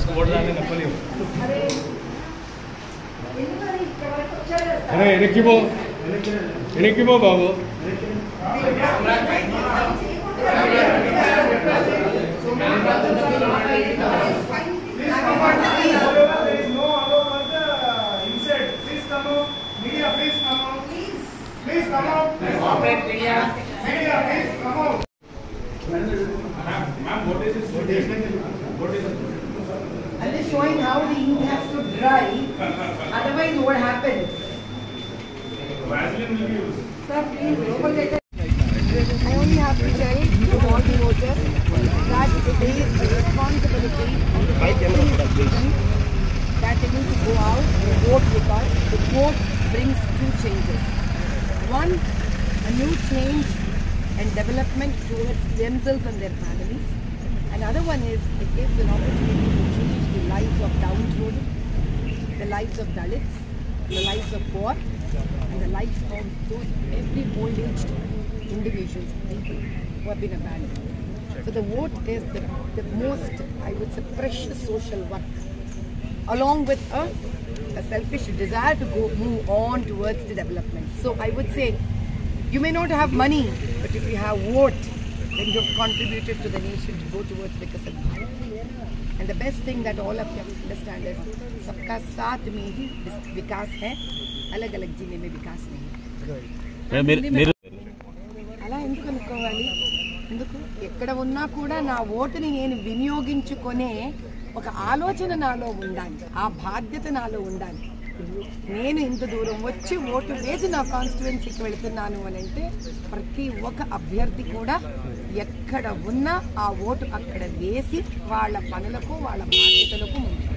इसको वोट डालने का फलियो अरे इनकी वो बाबू Please come out. Operate media. Media, please come out. Ma'am, what is this? What is this? I'm just showing how the ink has to dry. Otherwise, what happens? Vaseline will be used. Sir, please open it. I only have to tell to all the voters that it is the responsibility of the citizen that they need to go out and vote with us. The vote brings two changes. One, a new change and development towards themselves and their families. Another one is it gives an opportunity to change the lives of downtrodden, the lives of Dalits, the lives of poor, and the lives of those every old-aged individuals, people who have been abandoned. So the vote is the most, I would say, precious social work, along with a selfish desire to move on towards the development. So I would say, you may not have money, but if you have vote, then you have contributed to the nation to go towards Vikasat Bharat. And the best thing that all of you understand is, सबका साथ में ही विकास है, अलग-अलग जिले में विकास नहीं. అలా ఎందుకు అనుకోవాలి? ఎందుకు ఎక్కడ ఉన్నా కూడా నా ఓటుని నేను వినియోగించుకునే ఒక ఆలోచన నాలో ఉండాలి, ఆ బాధ్యత నాలో ఉండాలి. నేను ఇంత దూరం వచ్చి ఓటు వేసి నా కాన్స్టిట్యుయెన్సీకి వెళుతున్నాను అని అంటే ప్రతి ఒక్క అభ్యర్థి కూడా ఎక్కడ ఉన్నా ఆ ఓటు అక్కడ వేసి వాళ్ళ పనులకు వాళ్ళ బాధ్యతలకు ముందు